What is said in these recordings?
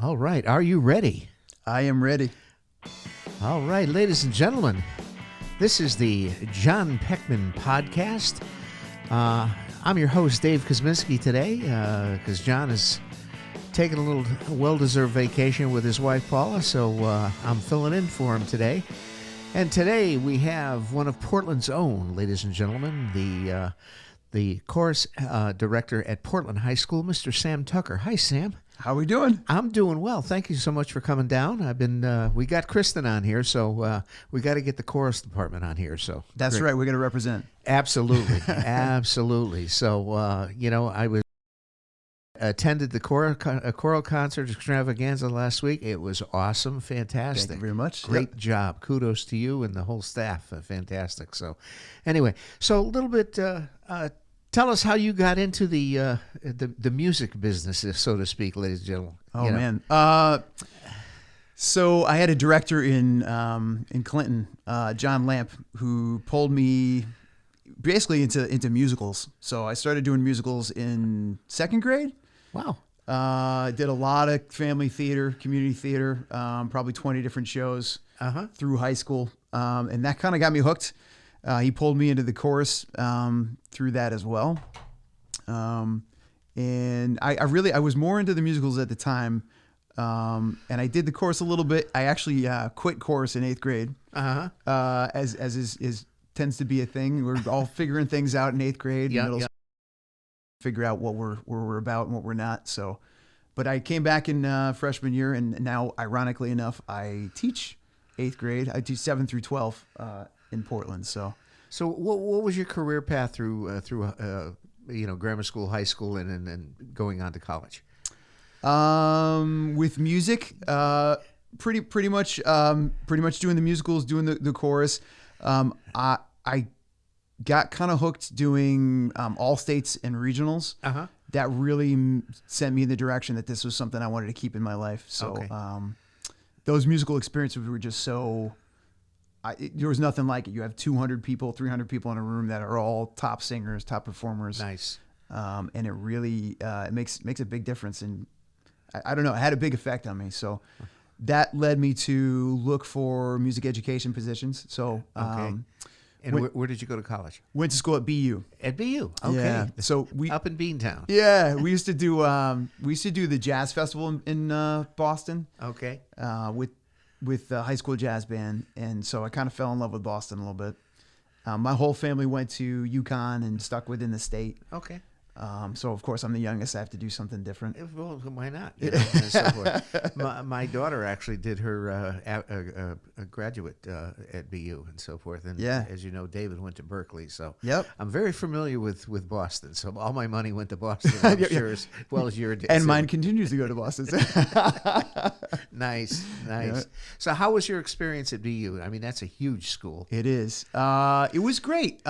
All right. Are you ready? I am ready. All right, ladies and gentlemen, this is the John Peckman podcast. I'm your host, Dave Kosminski, today, because John is taking a little well-deserved vacation with his wife, Paula, so I'm filling in for him today. And today we have one of Portland's own, ladies and gentlemen, the chorus director at Portland High School, Mr. Sam Tucker. Hi, Sam. How are we doing? I'm doing well. Thank you so much for coming down. We got Kristen on here, so we got to get the chorus department on here. So that's great. Right. We're going to represent. Absolutely, absolutely. So I attended the choral concert extravaganza last week. It was awesome, fantastic. Thank you very much. Great job. Kudos to you and the whole staff. Fantastic. So, anyway, so a little bit. Tell us how you got into the music business, so to speak, ladies and gentlemen. Oh man! So I had a director in Clinton, John Lamp, who pulled me basically into musicals. So I started doing musicals in second grade. Wow! Did a lot of family theater, community theater, probably 20 different shows through high school, and that kind of got me hooked. He pulled me into the chorus through that as well. And I was more into the musicals at the time. And I did the chorus a little bit. I actually quit chorus in 8th grade. As is tends to be a thing. We're all figuring things out in 8th grade. Yeah. Figure out what we're about and what we're not. So, but I came back in freshman year, and now, ironically enough, I teach 8th grade. I teach 7 through 12 in Portland. So what was your career path through grammar school, high school, and going on to college? With music, pretty much doing the musicals, doing the chorus. I got kind of hooked doing all states and regionals. That really sent me in the direction that this was something I wanted to keep in my life. So those musical experiences were just so. There was nothing like it. You have 200 people, 300 people in a room that are all top singers, top performers. Nice. And it really it makes a big difference. And I don't know, it had a big effect on me. So that led me to look for music education positions. So where did you go to college? Went to school at BU. At BU. Okay. Yeah. So we up in Beantown. Yeah, we used to do the jazz festival in Boston. Okay. With the high school jazz band, and so I kind of fell in love with Boston a little bit. My whole family went to UConn and stuck within the state. Okay. So of course I'm the youngest. I have to do something different. Well, why not? And so forth. My daughter actually did her a graduate at BU and so forth. And as you know, David went to Berkeley. So I'm very familiar with Boston. So all my money went to Boston. I'm sure as well as your. And mine continues to go to Boston. Nice. Yeah. So how was your experience at BU? I mean, that's a huge school. It is. It was great.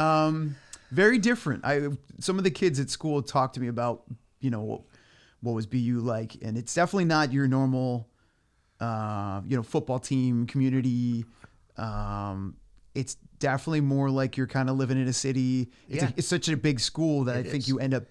Very different. Some of the kids at school talked to me about, what was BU like, and it's definitely not your normal, football team community. It's definitely more like you're kind of living in a city. It's such a big school that I think you end up,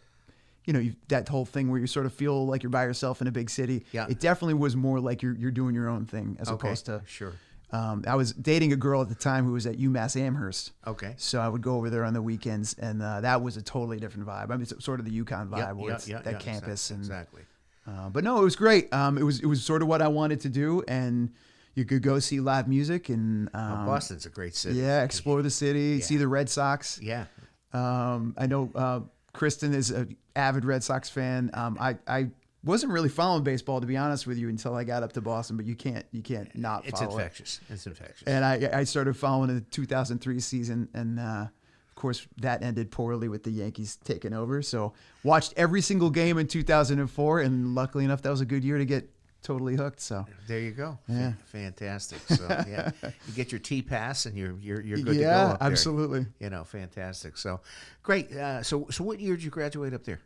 that whole thing where you sort of feel like you're by yourself in a big city. Yeah. It definitely was more like you're doing your own thing as opposed to sure. I was dating a girl at the time who was at UMass Amherst. Okay. So I would go over there on the weekends, and that was a totally different vibe. I mean, it's sort of the UConn vibe, where it's that campus. Exactly. But no, it was great. It was sort of what I wanted to do, and you could go see live music. And Boston's a great city. Yeah, explore the city, see the Red Sox. Yeah. I know Kristen is an avid Red Sox fan. I wasn't really following baseball, to be honest with you, until I got up to Boston, but you can't not follow it. It's infectious. And I started following in the 2003 season, and of course that ended poorly with the Yankees taking over. So watched every single game in 2004, and luckily enough, that was a good year to get totally hooked. So there you go. Yeah. Fantastic. So you get your T-pass, and you're good to go up there. Absolutely. Fantastic. So great. So what year did you graduate up there?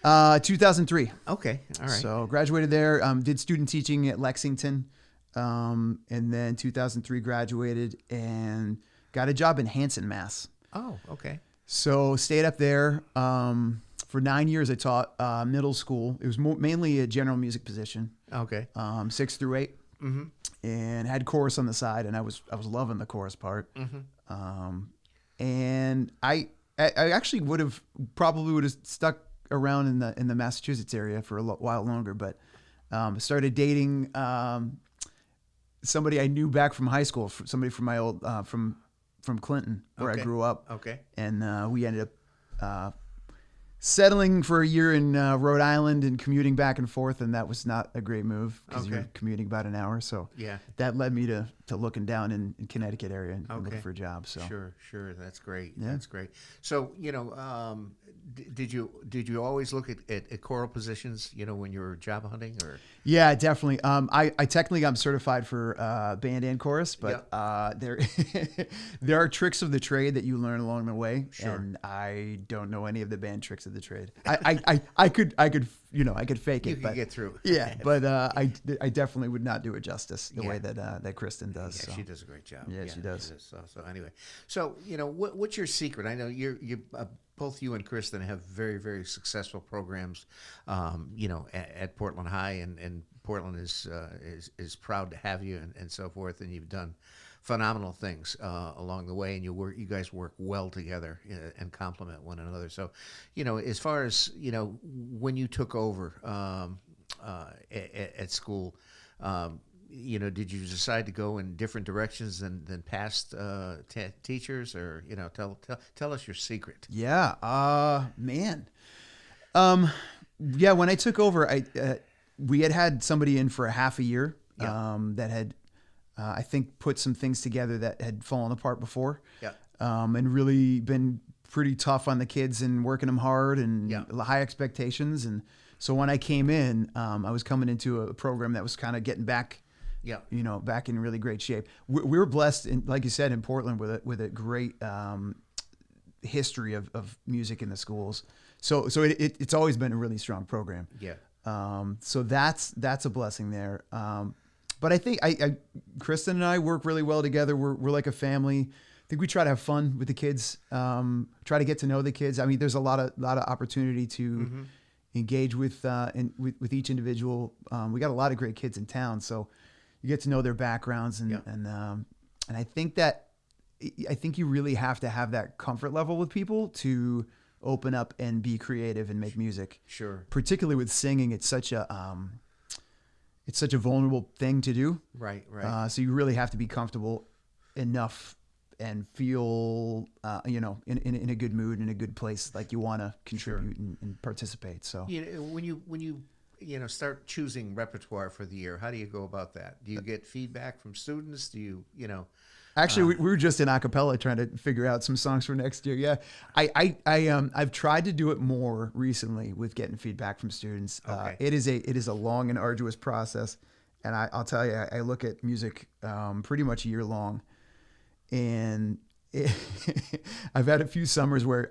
2003. Okay. All right. So graduated there, did student teaching at Lexington, and then 2003 graduated and got a job in Hanson, Mass. Oh, okay. So stayed up there for 9 years I taught middle school. It was mainly a general music position. Okay. 6 through 8. Mm-hmm. And had chorus on the side, and I was loving the chorus part. Mm-hmm. And I actually would have stuck around in the Massachusetts area for a while longer, but started dating somebody I knew back from high school, somebody from my old from Clinton, where I grew up. Okay. And we ended up settling for a year in Rhode Island and commuting back and forth, and that was not a great move because you're commuting about an hour. So yeah, that led me to looking down in Connecticut area and looking for a job. So sure, that's great. Yeah. That's great. So did you always look at choral positions? When you were job hunting, or? Yeah, definitely. I technically I'm certified for band and chorus, but there there are tricks of the trade that you learn along the way, and I don't know any of the band tricks of the trade. I could fake it, you could but get through. Yeah, but I definitely would not do it justice the way that Kristen does. Yeah, so. she does a great job. Yeah, she does. So anyway, what's your secret? I know you both you and Kristen have very, very successful programs, at Portland High, and Portland is proud to have you and so forth, and you've done phenomenal things along the way, and you guys work well together and complement one another. So, as far as when you took over at school, did you decide to go in different directions than past teachers, or tell us your secret? Yeah, man. Yeah, when I took over, we had somebody in for a half a year that had. I think put some things together that had fallen apart before, and really been pretty tough on the kids and working them hard and high expectations. And so when I came in, I was coming into a program that was kind of getting back, back in really great shape. We were blessed, like you said, in Portland with a great history of music in the schools. So it's always been a really strong program. Yeah. So that's a blessing there. But I think Kristen and I work really well together. We're like a family. I think we try to have fun with the kids. Try to get to know the kids. I mean, there's a lot of opportunity to engage with each individual. We got a lot of great kids in town, so you get to know their backgrounds and I think you really have to have that comfort level with people to open up and be creative and make music. Sure. Particularly Particularly with singing, it's such a vulnerable thing to do. Right. So you really have to be comfortable enough and feel, in a good mood, in a good place, like you want to contribute and participate. So when you start choosing repertoire for the year, how do you go about that? Do you get feedback from students? Do you Actually, we were just in a cappella trying to figure out some songs for next year. Yeah, I've tried to do it more recently with getting feedback from students. Okay. It is a long and arduous process, and I'll tell you, I look at music pretty much year long, and I've had a few summers where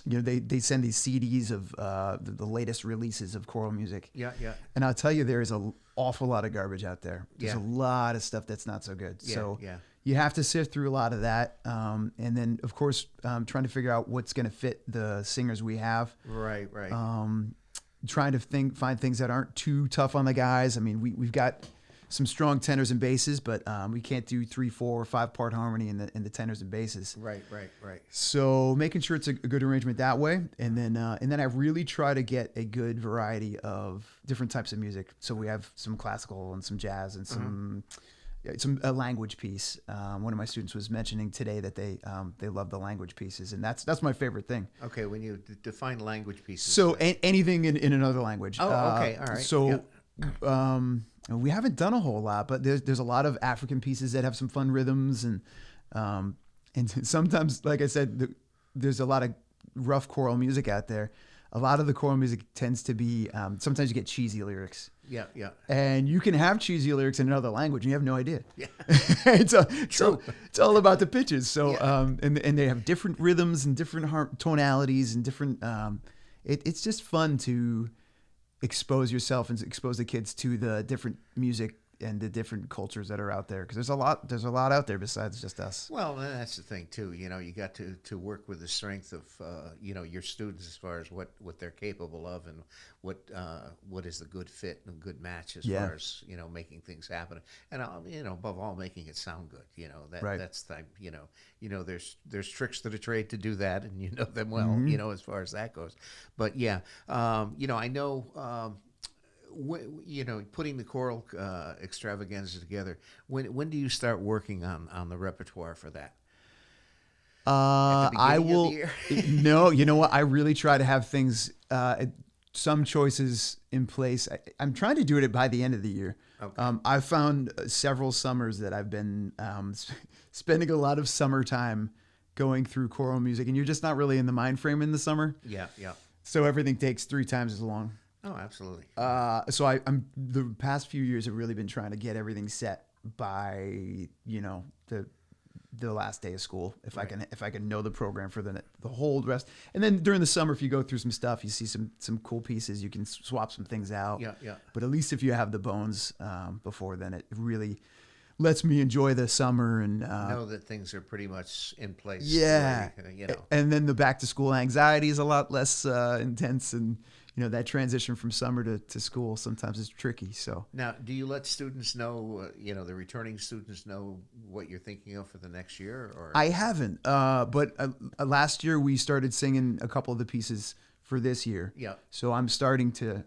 they send these CDs of the latest releases of choral music. Yeah. And I'll tell you, there is an awful lot of garbage out there. There's Yeah. a lot of stuff that's not so good. So Yeah. you have to sift through a lot of that. And then, of course, trying to figure out what's going to fit the singers we have. Right. Trying to find things that aren't too tough on the guys. I mean, we've got some strong tenors and basses, but we can't do 3, 4, or 5 part harmony in the tenors and basses. Right. So making sure it's a good arrangement that way, and then I really try to get a good variety of different types of music. So we have some classical and some jazz and some a language piece. One of my students was mentioning today that they love the language pieces, and that's my favorite thing. Okay, when you define language pieces. So anything in another language. Oh, okay, all right. So. We haven't done a whole lot, but there's a lot of African pieces that have some fun rhythms, and sometimes, like I said, there's a lot of rough choral music out there. A lot of the choral music tends to be sometimes you get cheesy lyrics. Yeah. And you can have cheesy lyrics in another language and you have no idea. Yeah. It's all about the pitches. So and they have different rhythms and different tonalities and different. It's just fun to expose yourself and expose the kids to the different music and the different cultures that are out there, because there's a lot out there besides just us. Well, and that's the thing too. You got to work with the strength of your students as far as what they're capable of, and what is the good fit and good match as far as making things happen, and above all making it sound good. That's the there's tricks to the trade to do that, and you know them well. As far as that goes, but yeah, I know. Putting the choral extravaganza together. When do you start working on the repertoire for that? At the beginning I will. Of the year? No, you know what? I really try to have things, some choices in place. I'm trying to do it by the end of the year. Okay. I've found several summers that I've been spending a lot of summertime going through choral music, and you're just not really in the mind frame in the summer. Yeah. So everything takes 3 times as long. Oh, absolutely. So I'm the past few years have really been trying to get everything set by the last day of school, if I can know the program for the whole rest. And then during the summer, if you go through some stuff, you see some cool pieces, you can swap some things out. Yeah. But at least if you have the bones before then, it really lets me enjoy the summer and know that things are pretty much in place. Yeah. Where, And then the back to school anxiety is a lot less intense, and that transition from summer to school sometimes is tricky. So now, do you let students know, the returning students know what you're thinking of for the next year? Or I haven't, but last year we started singing a couple of the pieces for this year. Yeah. So I'm starting to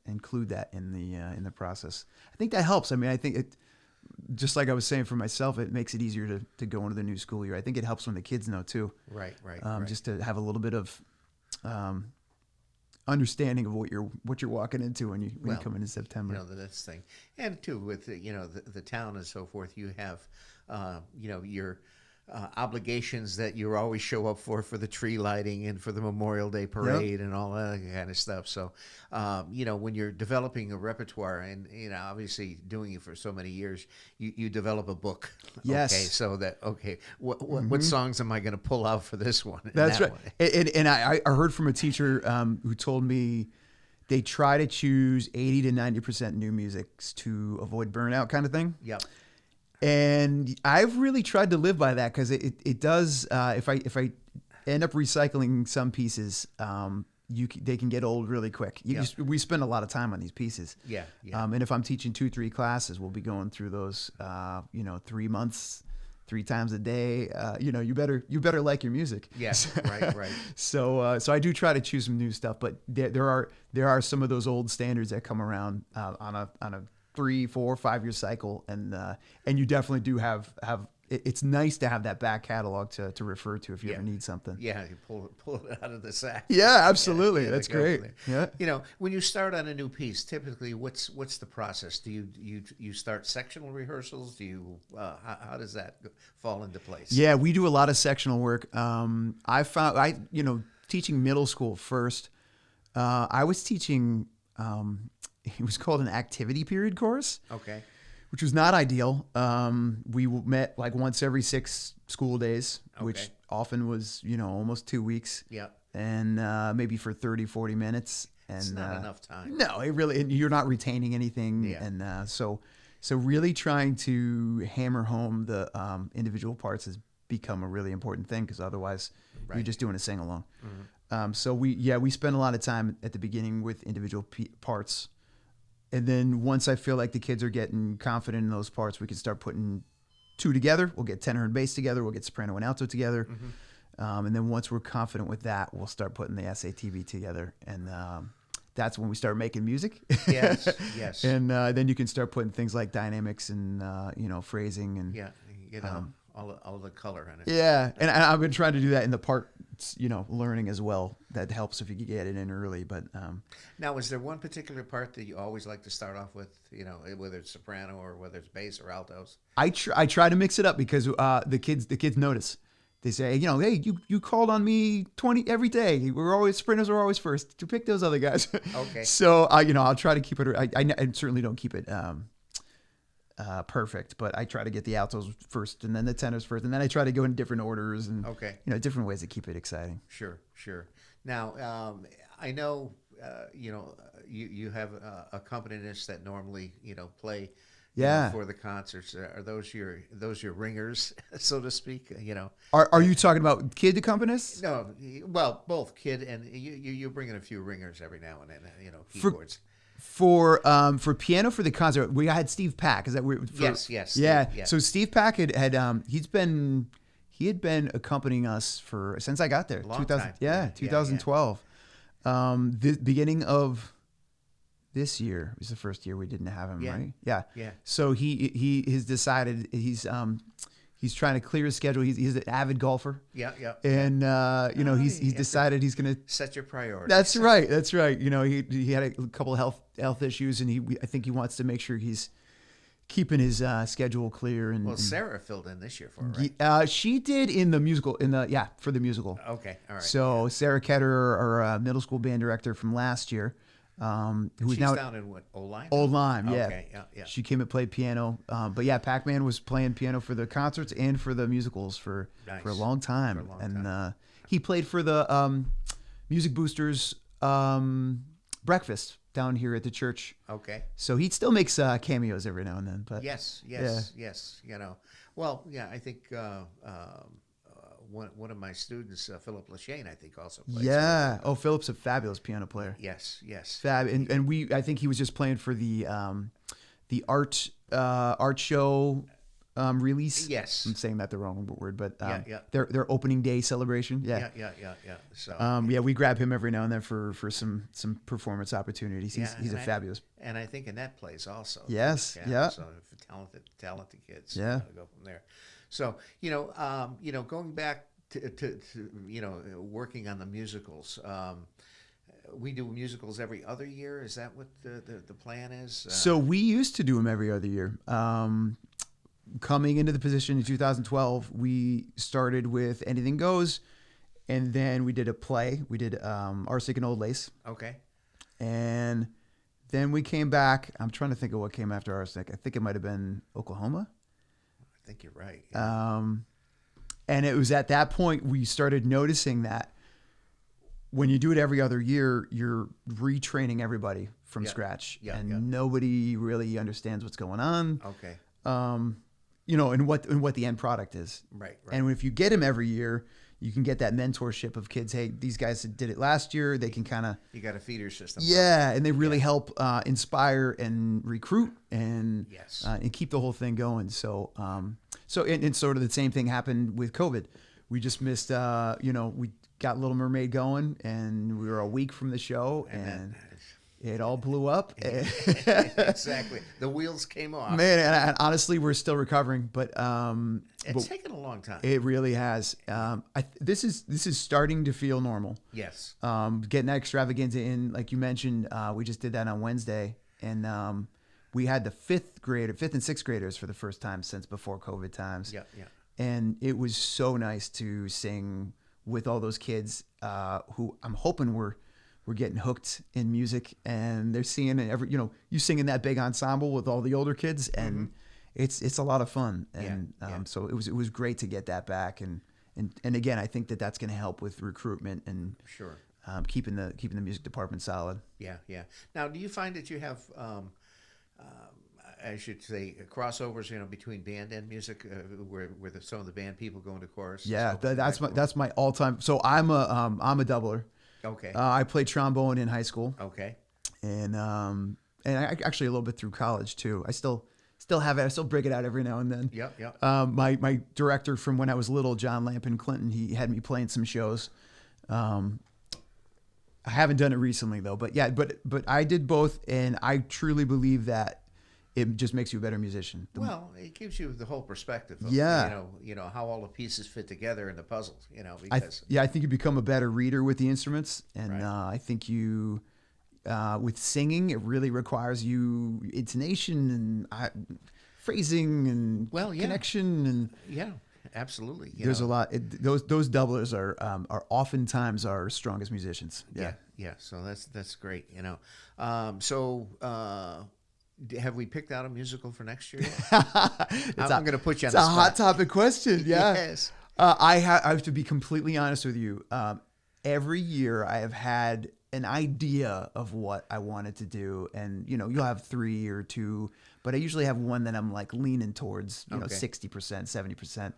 include that in the process. I think that helps. I mean, I think it, just like I was saying for myself, it makes it easier to go into the new school year. I think it helps when the kids know too. Right. Just to have a little bit of understanding of what you're walking into when you come into September. That's the thing. And too, with the town and so forth, you have your obligations that you always show up for the tree lighting and for the Memorial Day parade and all that kind of stuff. So when you're developing a repertoire and obviously doing it for so many years, you develop a book. Yes. Okay, so that what songs am I going to pull out for this one? That's right. Way? And I heard from a teacher who told me they try to choose 80 to 90% new music to avoid burnout, kind of thing. Yep. And I've really tried to live by that, because it does. If I end up recycling some pieces, they can get old really quick. We spend a lot of time on these pieces. Yeah. And if I'm teaching 2-3 classes, we'll be going through those 3 months, 3 times a day. You better like your music. Yes, right. So I do try to choose some new stuff, but there are some of those old standards that come around on a 3, 4, 5-year cycle, and you definitely do have. It's nice to have that back catalog to refer to if you ever need something. Yeah, you pull it out of the sack. Yeah, absolutely. Yeah, that's great. Yeah. When you start on a new piece, typically what's the process? Do you start sectional rehearsals? Do you how does that fall into place? Yeah, we do a lot of sectional work. I found teaching middle school first. I was teaching. It was called an activity period course. Okay. Which was not ideal. We met like once every 6 school days, which often was, almost 2 weeks. Yeah. And maybe for 30, 40 minutes. And it's not enough time. No, you're not retaining anything. Yeah. And so really trying to hammer home the individual parts has become a really important thing, because otherwise you're just doing a sing-along. Mm-hmm. So we spend a lot of time at the beginning with individual parts. And then once I feel like the kids are getting confident in those parts, we can start putting 2 together. We'll get tenor and bass together. We'll get soprano and alto together. Mm-hmm. And then once we're confident with that, we'll start putting the SATB together. And that's when we start making music. Yes. And then you can start putting things like dynamics and, phrasing. And all the color in it. Yeah. And I've been trying to do that in the parts, learning as well. That helps if you can get it in early. But now, is there one particular part that you always like to start off with, whether it's soprano or whether it's bass or altos? I try to mix it up, because the kids notice. They say, hey, you called on me every day. Sprinters are always first. To pick those other guys. Okay. So I'll try to keep it. I certainly don't keep it perfect, but I try to get the altos first, and then the tenors first, and then I try to go in different orders and different ways to keep it exciting. Sure. Now, I know you have accompanists that normally play Yeah. for the concerts. Are those your ringers, so to speak? Are you talking about kid accompanists? No, well, both kid and you bring in a few ringers every now and then. For- Keyboards. For piano for the concert, we had Steve Pack. Is that weird? Yes. Yeah. Yeah. So Steve Pack had he had been accompanying us since I got there. Long time. Yeah, 2012. The beginning of this year was the first year we didn't have him, right? Yeah. Yeah. So he has decided he's trying to clear his schedule. He's an avid golfer. Yeah. And he's decided he's going to set your priorities. That's right. That's right. He had a couple of health issues, and I think he wants to make sure he's keeping his schedule clear. And Sarah filled in this year for her, right? she did in the musical for the musical. Okay, all right. So Sarah Ketter, our middle school band director from last year, who's She's now down in what, Old Lyme? Old Lyme, yeah. Okay, yeah. She came and played piano. But yeah, Pac-Man was playing piano for the concerts and for the musicals for a long time. He played for the Music Boosters breakfast down here at the church. Okay. So he still makes cameos every now and then. But Yes. Well, yeah, I think one of my students, Philip Lachane, I think also plays. Yeah. Oh, Philip's a fabulous piano player. Yes. Fab. And I think he was just playing for the art show release. Yes. I'm saying that the wrong word, but yeah. their opening day celebration. Yeah. So we grab him every now and then for some performance opportunities. He's a fabulous. And I think Annette plays also. Yes. Yeah. So for talented kids. Yeah. Go from there. So going back to working on the musicals. We do musicals every other year. Is that what the plan is? So we used to do them every other year. Coming into the position in 2012, we started with Anything Goes, and then we did a play. We did Arsenic and Old Lace. Okay. And then we came back. I'm trying to think of what came after Arsenic. I think it might have been Oklahoma. I think you're right. Yeah. And it was at that point we started noticing that when you do it every other year, you're retraining everybody from scratch, and nobody really understands what's going on. Okay. And what the end product is. Right. And if you get them every year, you can get that mentorship of kids. Hey, these guys did it last year. They can kind of... You got a feeder system. Yeah, and they really help inspire and recruit and Yes. And keep the whole thing going. So and sort of the same thing happened with COVID. We just missed, we got Little Mermaid going, and we were a week from the show, and it all blew up. Exactly. The wheels came off. Man, and honestly, we're still recovering, but it's taken a long time. It really has. This is starting to feel normal. Yes. Getting that extravaganza in, like you mentioned, we just did that on Wednesday, and we had the fifth and sixth graders for the first time since before COVID times. Yeah. And it was so nice to sing with all those kids who I'm hoping we're getting hooked in music, and they're seeing it you sing in that big ensemble with all the older kids, and it's a lot of fun. And so it was great to get that back. And again, I think that's going to help with recruitment and sure. Keeping the music department solid. Yeah. Now, do you find that you have, I should say, crossovers, between band and music, where some of the band people go into chorus? Yeah, that's my all time. So I'm a doubler. Okay. I played trombone in high school. Okay. And I actually a little bit through college too. I still have it. I still break it out every now and then. Yep. My director from when I was little, John Lampin Clinton, he had me playing some shows. I haven't done it recently though, but I did both, and I truly believe that it just makes you a better musician. Well, it gives you the whole perspective of, how all the pieces fit together in the puzzles, because... I think you become a better reader with the instruments, and right. I think you, with singing, it really requires you intonation and phrasing and connection. And yeah, absolutely. There's a lot. Those doublers are oftentimes our strongest musicians. Yeah. So that's great, have we picked out a musical for next year yet? I'm going to put you on the spot. It's a hot topic question. Yeah. Yes. I have to be completely honest with you. Every year I have had an idea of what I wanted to do, and you'll have 3 or 2, but I usually have one that I'm like leaning towards, 60%, 70%.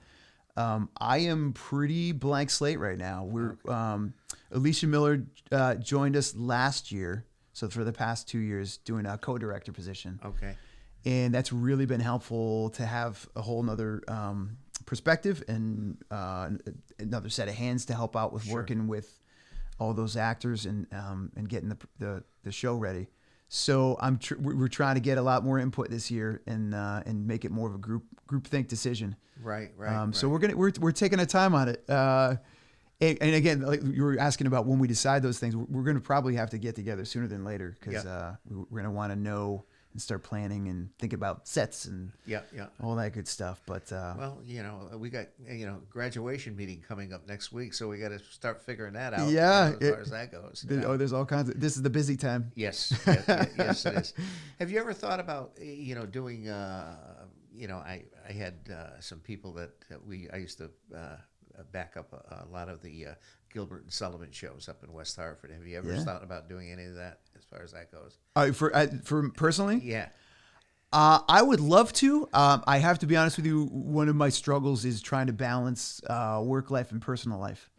I am pretty blank slate right now. We're Alicia Miller joined us last year, so for the past 2 years doing a co-director position. Okay. And that's really been helpful to have a whole nother perspective and another set of hands to help out with working with all those actors and getting the show ready. So we're trying to get a lot more input this year and make it more of a group think decision. Right. So we're taking our time on it. And again, like you were asking about when we decide those things, we're going to probably have to get together sooner than later because we're going to want to know and start planning and think about sets and all that good stuff. But well, we got graduation meeting coming up next week, so we got to start figuring that out. Yeah, as far as that goes. There's all kinds of. This is the busy time. Yes, yes, it is. Have you ever thought about doing? I had some people that I used to back up a lot of the Gilbert and Sullivan shows up in West Hartford. Have you ever thought about doing any of that as far as that goes? For personally? Yeah. I would love to. I have to be honest with you. One of my struggles is trying to balance work life and personal life.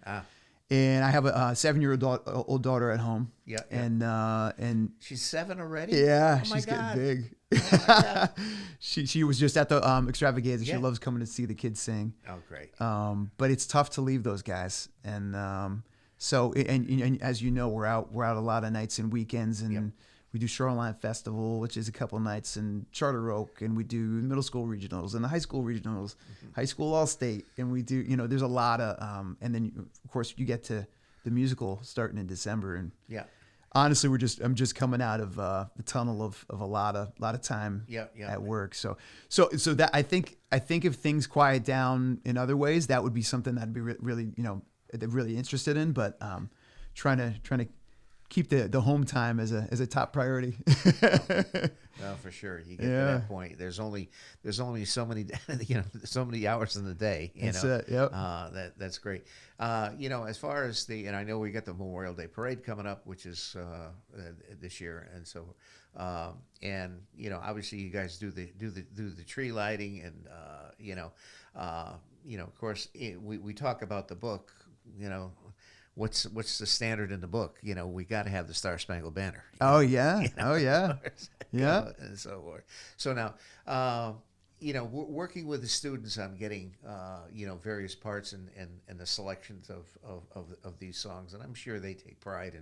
And I have a 7-year-old daughter at home. Yeah. And she's 7 already? Yeah, oh she's God. getting big. Oh my God. She was just at the extravaganza. She loves coming to see the kids sing. Oh, great. But it's tough to leave those guys. And so as you know, we're out a lot of nights and weekends, and we do Shoreline Festival, which is a couple nights, and Charter Oak, and we do middle school regionals and the high school regionals, high school all-state, and we do, there's a lot of, and then of course you get to the musical starting in December, and honestly, I'm just coming out of the tunnel of a lot of time at work. So that I think if things quiet down in other ways, that would be something that'd be really really interested in, but trying to keep the home time as a top priority. Well, for sure, you get to that point. There's only so many so many hours in the day. That's it. Yep. That's great. As far as and I know we got the Memorial Day Parade coming up, which is this year, and so obviously you guys do the tree lighting, and of course we talk about the book. What's the standard in the book? We got to have the Star Spangled Banner. Oh yeah, oh yeah, yeah, and so forth. So now, working with the students on getting various parts and the selections of these songs, and I'm sure they take pride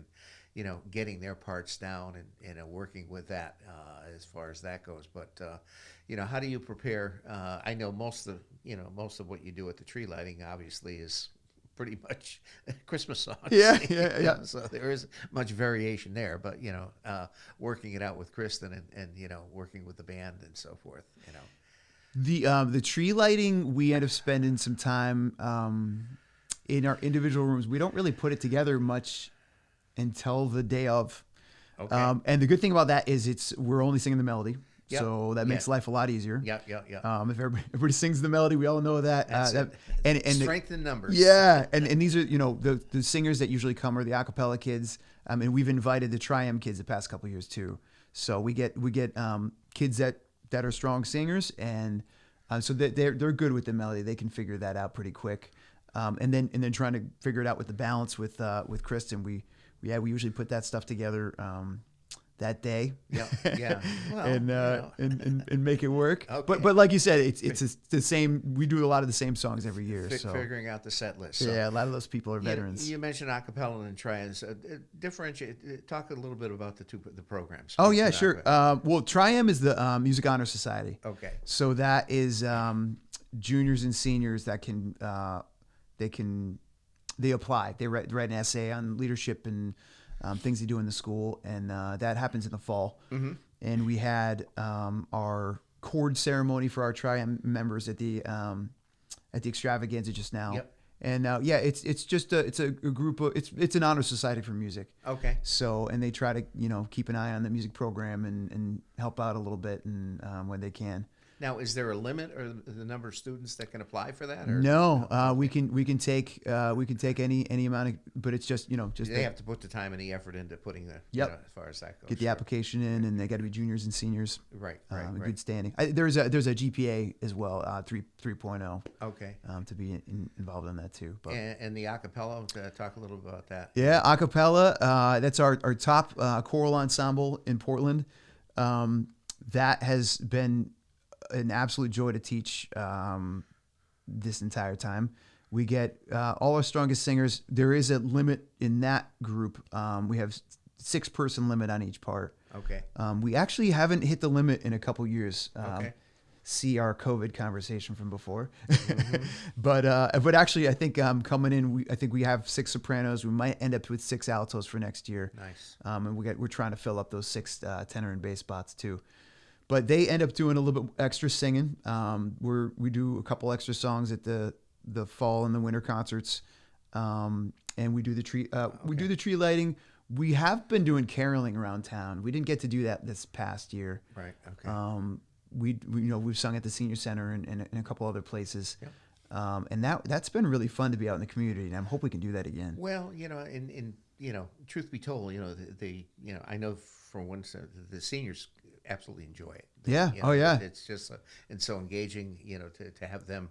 in getting their parts down and working with that as far as that goes. But how do you prepare? I know most of what you do at the tree lighting obviously is pretty much Christmas songs. Yeah. So there is much variation there, but working it out with Kristen and working with the band and so forth. The tree lighting, we end up spending some time in our individual rooms. We don't really put it together much until the day of. Okay. And the good thing about that is we're only singing the melody. Yep. So that makes life a lot easier. Yeah. If everybody sings the melody, we all know that. And strength in numbers. Yeah, and these are the singers that usually come are the a cappella kids, and we've invited the Tri-M kids the past couple of years too. So we get kids that are strong singers, and so they're good with the melody. They can figure that out pretty quick, and then trying to figure it out with the balance with Kristen. We usually put that stuff together. That day, well, and make it work. Okay. But like you said, it's the same. We do a lot of the same songs every year. So figuring out the set list. So. Yeah, a lot of those people are veterans. You mentioned acapella and Tri-Ms. Differentiate. Talk a little bit about the programs. Oh yeah, sure. Well, Tri-M is the Music Honor Society. Okay. So that is juniors and seniors that they apply. They write an essay on leadership and things they do in the school, and that happens in the fall. Mm-hmm. And we had our chord ceremony for our Tri-M members at the extravaganza just now. Yep. And it's just a group of it's an honor society for music. Okay. So and they try to keep an eye on the music program and help out a little bit and when they can. Now, is there a limit or the number of students that can apply for that? Or No, okay. we can take any amount of, but it's just just They have to put the time and the effort into putting the Yep. as far as that goes. get the Sure. application in, and they got to be juniors and seniors. Right, In right. good standing. There's a GPA as well, 3.0. Okay. To be involved in that too. But And the acapella, talk a little about that. yeah, a cappella. That's our top choral ensemble in Portland. That has been an absolute joy to teach this entire time. We get all our strongest singers. There is a limit in that group. We have 6-person limit on each part. Okay. We actually haven't hit the limit in a couple years. Okay. See our COVID conversation from before. But actually, I think coming in, I think we have 6 sopranos. We might end up with 6 altos for next year. Nice. And we're trying to fill up those 6 tenor and bass spots too. But they end up doing a little bit extra singing. We do a couple extra songs at the fall and the winter concerts, and we do the tree. We do the tree lighting. We have been doing caroling around town. We didn't get to do that this past year. Right. Okay. We've sung at the senior center and a couple other places. Yep. And that's been really fun to be out in the community, and I hope we can do that again. Well, in truth be told, I know for one, the seniors absolutely enjoy it. Yeah. Oh, yeah. It's just and so engaging, to have them,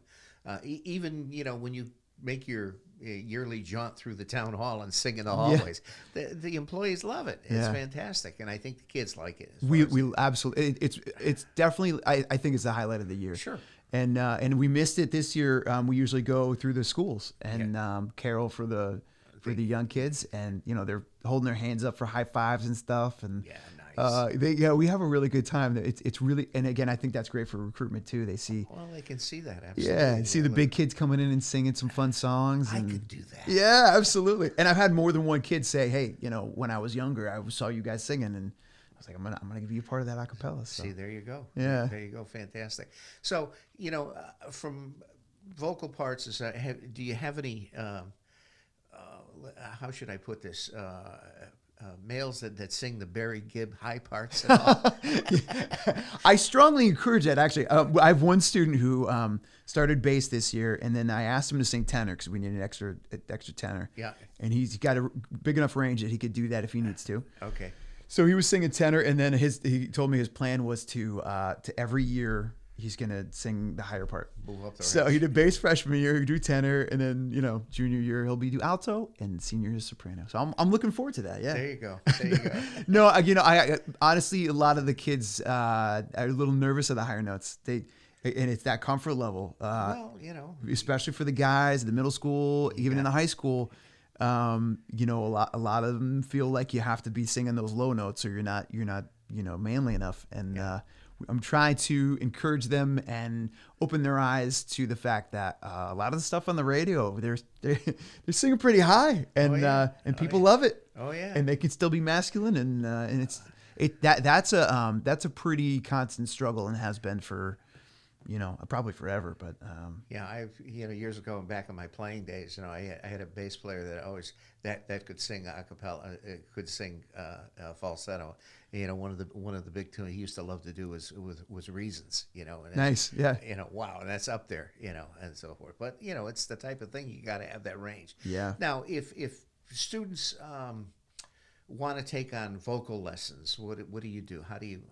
even when you make your yearly jaunt through the town hall and sing in the hallways, the employees love it. It's fantastic, and I think the kids like it. We absolutely. It's definitely. I think it's the highlight of the year. Sure. And we missed it this year. We usually go through the schools and carol for the young kids, and they're holding their hands up for high fives and stuff. And nice. We have a really good time. It's really, and again, I think that's great for recruitment too. They see. Well, they can see that. Absolutely. Yeah, and see the big kids coming in and singing some fun songs. I And, could do that. yeah, absolutely. And I've had more than one kid say, "Hey, when I was younger, I saw you guys singing, and I was like, I'm gonna give you a part of that a cappella." So. See, there you go. Yeah. There you go. Fantastic. So, from vocal parts, do you have any, how should I put this, males that sing the Barry Gibb high parts at all? I strongly encourage that, actually. I have one student who started bass this year, and then I asked him to sing tenor because we need an extra tenor. Yeah. And he's got a big enough range that he could do that if he needs to. Okay. So he was singing tenor, and then he told me his plan was to every year he's gonna sing the higher part. Move up the So range. he did bass freshman year, he do tenor, and then junior year he'll do alto, and senior is soprano. So I'm looking forward to that. Yeah. There you go. There you go. No, I honestly, a lot of the kids are a little nervous of the higher notes. And it's that comfort level. Well, especially for the guys, the middle school, even in the high school. A lot of them feel like you have to be singing those low notes, or you're not manly enough. And I'm trying to encourage them and open their eyes to the fact that a lot of the stuff on the radio, they're singing pretty high, and people love it. Oh yeah. And they can still be masculine, and that's a pretty constant struggle, and has been for probably forever. But I've years ago, back in my playing days, I had a bass player that always that could sing a cappella, could sing falsetto. One of the big tunes he used to love to do was Reasons. And nice, yeah. Wow, and that's up there. And so forth. But it's the type of thing you got to have that range. Yeah. Now, if students want to take on vocal lessons, what do you do? How do you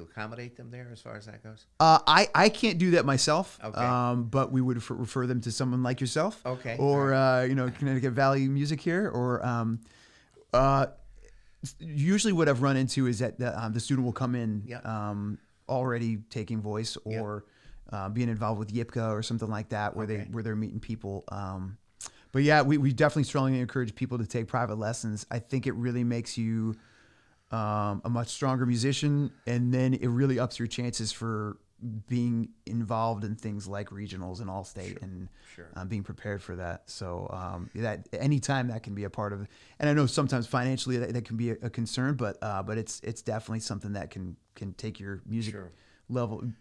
accommodate them there as far as that goes? I can't do that myself. Okay. But we would refer them to someone like yourself. Okay. Or Connecticut Valley Music here, or usually what I've run into is that the student will come in already taking voice, or being involved with YIPCA or something like that, where they're meeting people. But yeah, we definitely strongly encourage people to take private lessons. I think it really makes you a much stronger musician, and then it really ups your chances for being involved in things like regionals and All-State, and being prepared for that. So that anytime that can be a part of it. And I know sometimes financially that can be a concern, but it's definitely something that can take your music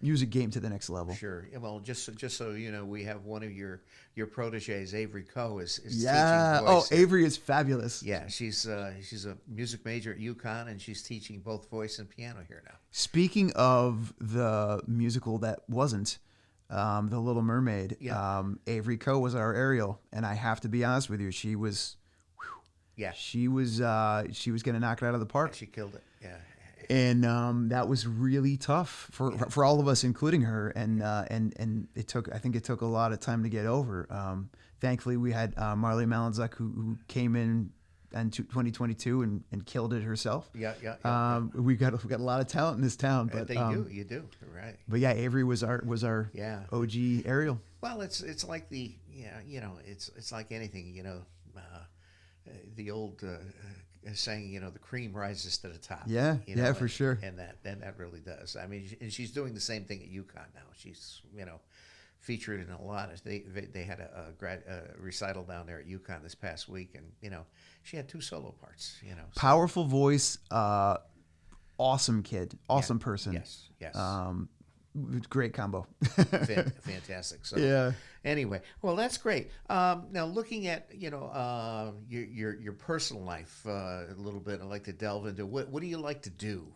music game to the next level. Sure. Yeah, well, just so you know, we have one of your proteges, Avery Coe, is Yeah. teaching Oh, voice. Avery is fabulous. Yeah, she's a music major at UConn, and she's teaching both voice and piano here now. Speaking of the musical that wasn't, The Little Mermaid, Yeah. Avery Coe was our Ariel, and I have to be honest with you, Yeah, she was going to knock it out of the park. she killed it. Yeah. And that was really tough for all of us, including her. And I think it took a lot of time to get over. Thankfully, we had Marley Malinzuk who came in 2022 and killed it herself. Yeah. We got a lot of talent in this town, but You do, right? But yeah, Avery was our OG Ariel. Well, it's like it's like anything, the old saying, the cream rises to the top. Yeah, for sure. And that really does. I mean, and she's doing the same thing at UConn now. She's featured in a lot of. They had a recital down there at UConn this past week, and she had 2 solo parts. So. Powerful voice, awesome kid, awesome person. Yes. Great combo. Fantastic. So yeah. Anyway, well, that's great. Now, looking at your personal life a little bit, I'd like to delve into what do you like to do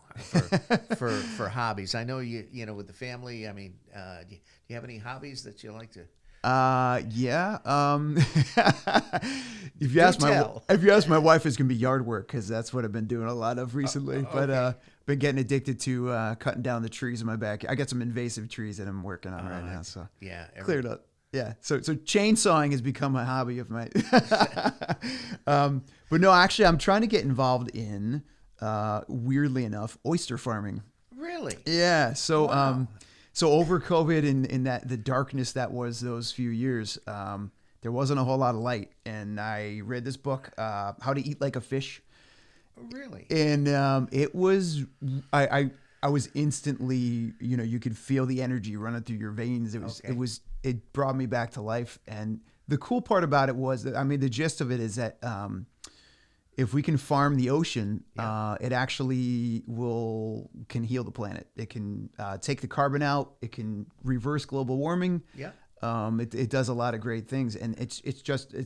for hobbies? I know you with the family. I mean, do you have any hobbies that you like to? Yeah. If you ask my wife, it's gonna be yard work because that's what I've been doing a lot of recently. Okay. But been getting addicted to cutting down the trees in my back. I got some invasive trees that I'm working on right now. So yeah, cleared up. Yeah. So chainsawing has become a hobby of mine. But no, actually, I'm trying to get involved in weirdly enough oyster farming. Really? Yeah. So Wow. So over COVID and in that the darkness that was those few years, there wasn't a whole lot of light. And I read this book, How to Eat Like a Fish. Really? And it was I was instantly, you could feel the energy running through your veins. It brought me back to life. And the cool part about it was that, the gist of it is that if we can farm the ocean, it actually can heal the planet. It can take the carbon out. It can reverse global warming. Yeah. It does a lot of great things, and it's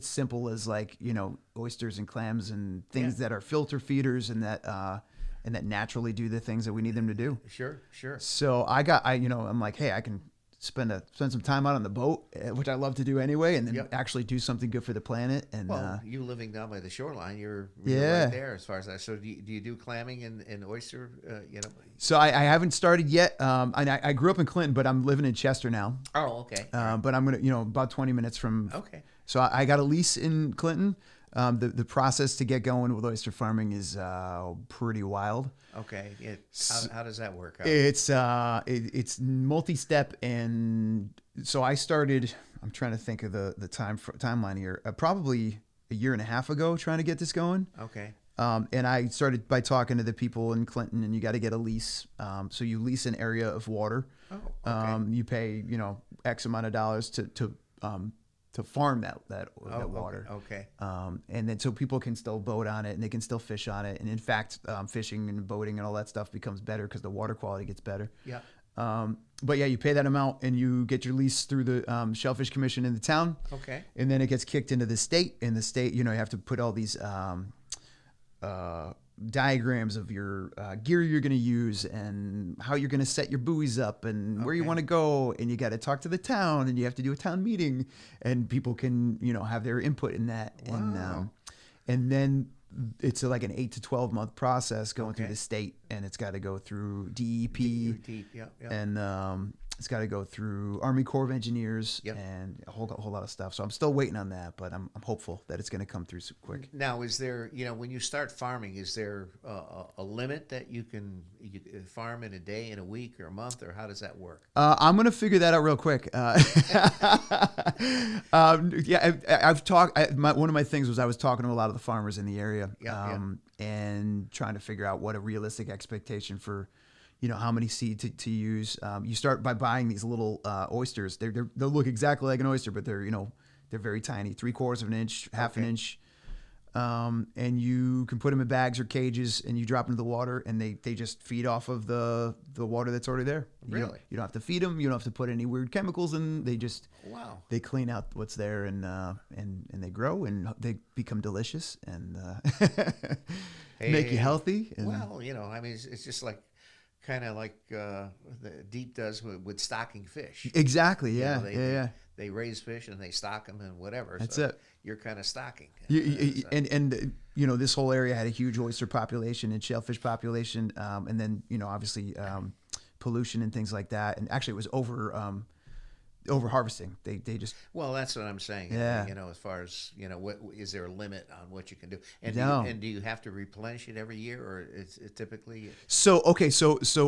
simple as oysters and clams and things that are filter feeders and that naturally do the things that we need them to do. Sure. So I'm like, hey, I can spend some time out on the boat, which I love to do anyway, and then actually do something good for the planet. And you living down by the shoreline, you're right there as far as that. So do you do clamming and oyster? So I haven't started yet. I grew up in Clinton, but I'm living in Chester now. Oh, okay. But I'm gonna, about 20 minutes from. Okay. So I got a lease in Clinton. The process to get going with oyster farming is pretty wild. Okay. How does that work out? It's multi-step, and so I started. I'm trying to think of the timeline here. Probably a year and a half ago, trying to get this going. Okay. And I started by talking to the people in Clinton, and you got to get a lease. So you lease an area of water. Oh, okay. You pay X amount of dollars to farm that water. Okay. And then so people can still boat on it and they can still fish on it. And in fact, fishing and boating and all that stuff becomes better because the water quality gets better. Yeah. But yeah, you pay that amount and you get your lease through the Shellfish Commission in the town. Okay. And then it gets kicked into the state. In the state, you have to put all these diagrams of your gear you're going to use and how you're going to set your buoys up and where you want to go, and you got to talk to the town and you have to do a town meeting and people can have their input in that. Wow. And then it's like an 8 to 12 month process going through the state, and it's got to go through DEP. And it's got to go through Army Corps of Engineers and a whole lot of stuff. So I'm still waiting on that, but I'm hopeful that it's going to come through so quick. Now, is there, when you start farming, is there a limit that you can farm in a day, in a week, or a month, or how does that work? I'm going to figure that out real quick. I've talked. One of my things was I was talking to a lot of the farmers in the area, and trying to figure out what a realistic expectation for how many seed to use. You start by buying these little oysters. They'll look exactly like an oyster, but they're very tiny, 3/4 of an inch, half an inch. and you can put them in bags or cages, and you drop them into the water, and they just feed off of the water that's already there. Really? You don't have to feed them. You don't have to put any weird chemicals in. They just they clean out what's there, and they grow, and they become delicious, and make you healthy. And, well, I mean, it's just like kind of like the Deep does with stocking fish. Exactly. Yeah. They raise fish and they stock them and whatever. That's so it. You're kind of stocking. And this whole area had a huge oyster population and shellfish population, and then obviously pollution and things like that. And actually, it was over harvesting. They just that's what I'm saying. Yeah. As far as what is there a limit on what you can do? And No. do you have to replenish it every year, or it's typically? So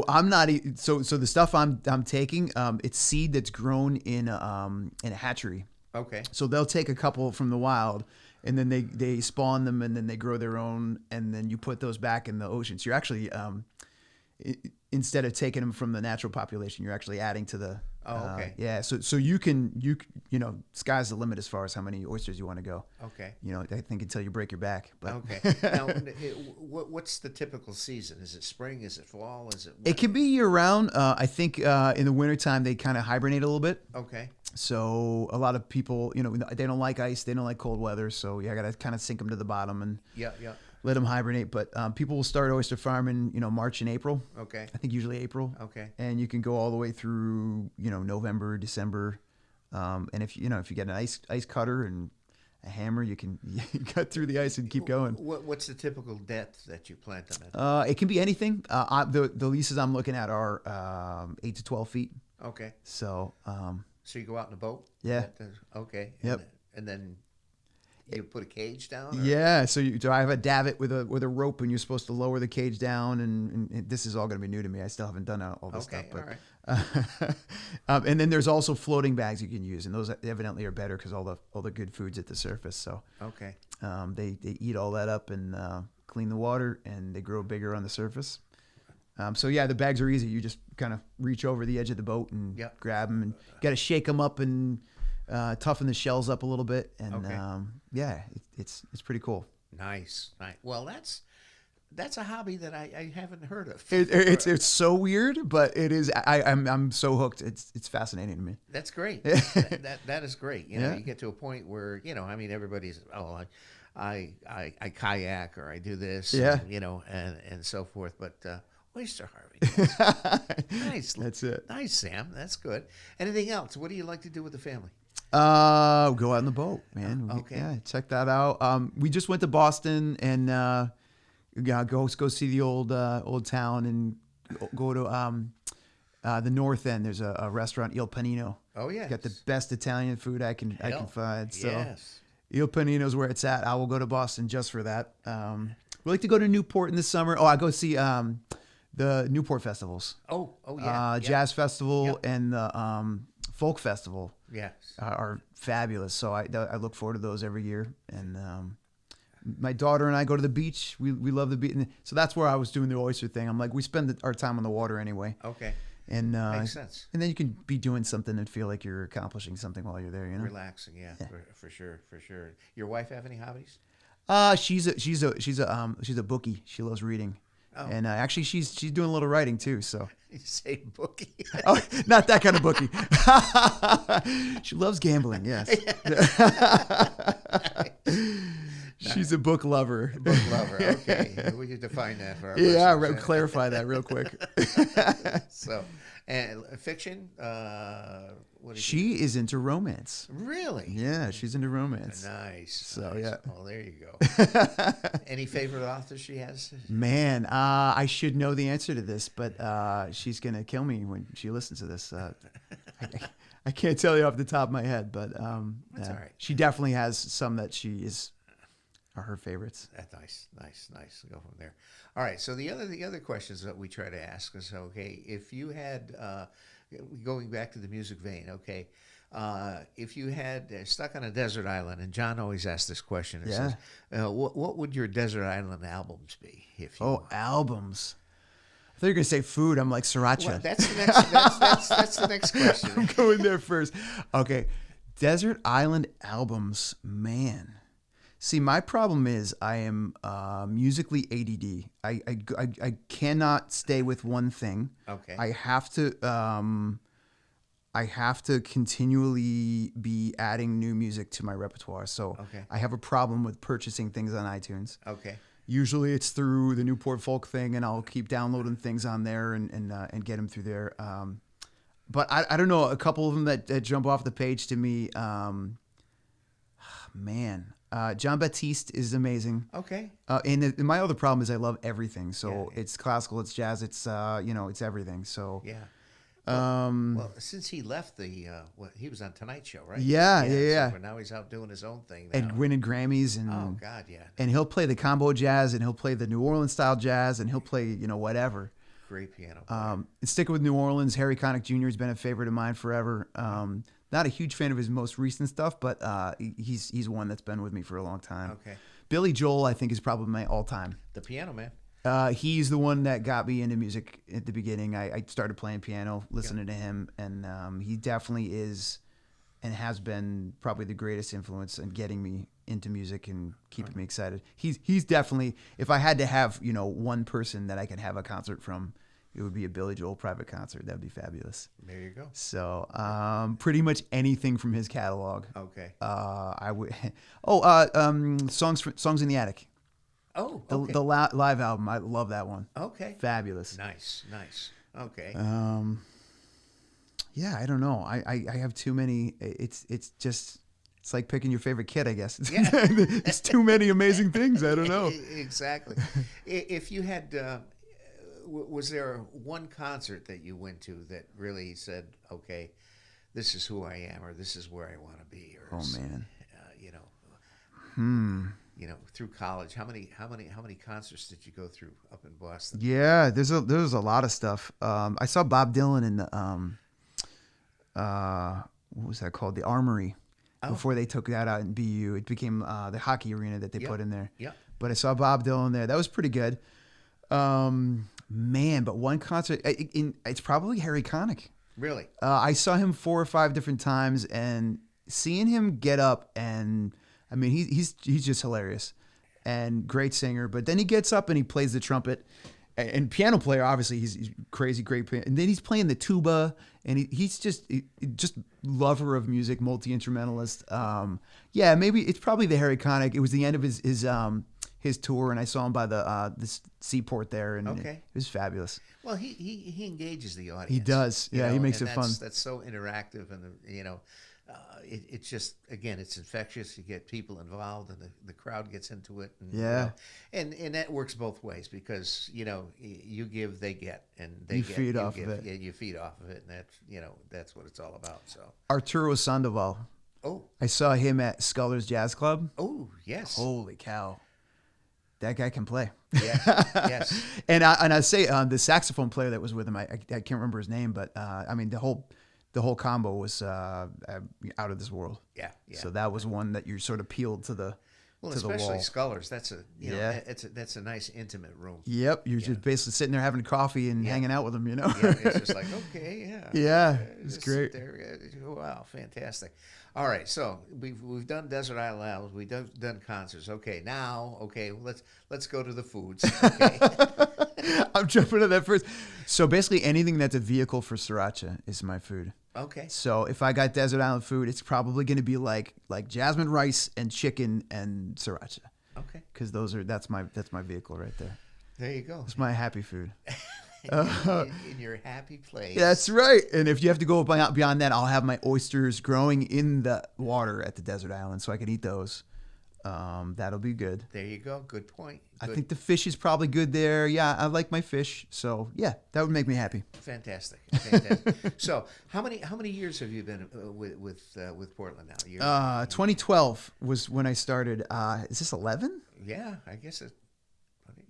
I'm not so the stuff I'm taking, it's seed that's grown in a hatchery. Okay. So they'll take a couple from the wild, and then they spawn them, and then they grow their own, and then you put those back in the ocean. So you're actually instead of taking them from the natural population, you're actually adding to the. Oh, okay. Yeah. So you sky's the limit as far as how many oysters you want to go. Okay. I think until you break your back. But. Okay. Now, what's the typical season? Is it spring? Is it fall? Is it? It can be year round. I think in the wintertime they kind of hibernate a little bit. Okay. So a lot of people, they don't like ice, they don't like cold weather. So I got to kind of sink them to the bottom and let them hibernate. But people will start oyster farming, March and April. Okay. I think usually April. Okay. And you can go all the way through, November, December. And if you get an ice cutter and a hammer, you can cut through the ice and keep going. What's the typical depth that you plant them at? It can be anything. The leases I'm looking at are 8 to 12 feet. Okay. So. So you go out in a boat? Yeah. Okay. Yep. And then you put a cage down? Or? Yeah. So I have a davit with a rope, and you're supposed to lower the cage down. And this is all going to be new to me. I still haven't done all this stuff. But, all right. And then there's also floating bags you can use, and those evidently are better because all the good food's at the surface. So okay. They eat all that up and clean the water, and they grow bigger on the surface. So the bags are easy. You just kind of reach over the edge of the boat and grab them, and got to shake them up and toughen the shells up a little bit. And it's pretty cool. Nice. Well, that's a hobby that I haven't heard of. It's so weird, but it is. I'm so hooked. It's fascinating to me. That's great. that is great. You get to a point where I mean everybody's I kayak or I do this. And so forth, but. Oyster harvesting. Nice. That's it. Nice, Sam. That's good. Anything else? What do you like to do with the family? Go out on the boat, man. Okay. Yeah, check that out. We just went to Boston and go see the old town and go to the North End. There's a restaurant, Il Panino. Oh yeah. Got the best Italian food I can find. So yes. Il Panino's where it's at. I will go to Boston just for that. We like to go to Newport in the summer. Oh, I go see the Newport festivals. Oh yeah. Jazz festival and the folk festival. Yes. Are fabulous. So I look forward to those every year. And my daughter and I go to the beach. We love the beach. And so that's where I was doing the oyster thing. I'm like, we spend our time on the water anyway. Okay. And makes sense. And then you can be doing something and feel like you're accomplishing something while you're there. Relaxing, yeah. For sure. Your wife have any hobbies? She's a bookie. She loves reading. Oh. And actually, she's doing a little writing too. So you say bookie? Oh, not that kind of bookie. She loves gambling. Yes. She's a book lover. Book lover. Okay, we need to define that for our listeners. Clarify that real quick. So, and fiction. She is into romance. Really? Yeah, she's into romance. Nice. So nice. yeah. Oh, there you go. Any favorite authors she has? Man, I should know the answer to this, but she's gonna kill me when she listens to this. I can't tell you off the top of my head, but that's all right. She definitely has some that are her favorites. That's nice. Go from there. All right. So the other questions that we try to ask is, okay, if you had going back to the music vein, okay, if you had stuck on a desert island, and John always asks this question. It says, what would your desert island albums be? Albums. I thought you were gonna say food. I'm like sriracha. Well, that's the next. That's the next question. I'm going there first. Okay, desert island albums, man. See, my problem is I am musically ADD. I cannot stay with one thing. Okay. I have to continually be adding new music to my repertoire. So Okay. I have a problem with purchasing things on iTunes. Okay. Usually it's through the Newport Folk thing, and I'll keep downloading things on there and get them through there. But I don't know, a couple of them that jump off the page to me. Man, John Baptiste is amazing. Okay. And my other problem is I love everything. So Yeah. it's classical, it's jazz, it's it's everything. So Yeah. um, Well, since he left he was on Tonight Show, right? Yeah. But now he's out doing his own thing now. and winning Grammys and Oh God, yeah. and he'll play the combo jazz and he'll play the New Orleans style jazz and he'll play whatever. Great piano player. And sticking with New Orleans, Harry Connick Jr. has been a favorite of mine forever. Not a huge fan of his most recent stuff, but he's one that's been with me for a long time. Okay. Billy Joel, I think, is probably my all-time. The piano man. He's the one that got me into music at the beginning. I started playing piano, listening to him, and he definitely is and has been probably the greatest influence in getting me into music and keeping me excited. He's definitely, if I had to have one person that I could have a concert from, it would be a Billy Joel private concert. That'd be fabulous. There you go. So pretty much anything from his catalog. Okay. I would. Songs in the Attic. Oh, The okay. the live album. I love that one. Okay. Fabulous. Nice. Okay. Yeah, I don't know. I have too many. It's like picking your favorite kid, I guess. Yeah. It's too many amazing things. I don't know. Exactly. If you had, was there one concert that you went to that really said, okay, this is who I am, or this is where I want to be, or Oh man. Through college, how many concerts did you go through up in Boston? Yeah, there's a lot of stuff. I saw Bob Dylan in the what was that called? The Armory. Oh. Before they took that out in BU, it became the hockey arena that they Yep. put in there. Yeah. But I saw Bob Dylan there. That was pretty good. Man, but one concert, it's probably Harry Connick. Really? I saw him 4 or 5 different times, and seeing him get up, and I mean, he's just hilarious and great singer. But then he gets up and he plays the trumpet, and piano player. Obviously, he's crazy great piano. And then he's playing the tuba, and he's just lover of music, multi instrumentalist. Yeah, maybe it's probably the Harry Connick. It was the end of his tour, and I saw him by this seaport there, and Okay. it was fabulous. Well, he engages the audience. He does. Yeah, he makes and it fun. That's so interactive, and it's just, again, it's infectious. You get people involved, and the crowd gets into it. And, Yeah. and that works both ways, because you give, they get, and they You get, feed you off give, of it. yeah, you feed off of it, and that's what it's all about. So, Arturo Sandoval. oh, I saw him at Scullers Jazz Club. yes, Holy cow. That guy can play. yeah, yes, And I say the saxophone player that was with him, I can't remember his name, but I mean the whole combo was out of this world. yeah. So that was one that you sort of peeled to the Well, to the especially wall. Scullers. That's Yeah. that's a nice intimate room. Yep, you're just basically sitting there having coffee and hanging out with them, Yeah, it's just like, okay, yeah. Yeah, it's Just great. sit there, wow, fantastic. All right, so we've done Desert Island Albums, we've done concerts. Okay, let's go to the foods. Okay. I'm jumping to that first. So basically anything that's a vehicle for sriracha is my food. Okay. So if I got desert island food, it's probably going to be like jasmine rice and chicken and sriracha, Okay. because that's my vehicle right there. There you go. It's my happy food. In your happy place. That's right. And if you have to go beyond that, I'll have my oysters growing in the water at the desert island, so I can eat those. That'll be good. There you go. Good point. I Good. think the fish is probably good there. Yeah, I like my fish. So yeah, that would make me happy. Fantastic. So, how many years have you been with Portland now? 2012 was when I started. Is this 11? Yeah, I guess it.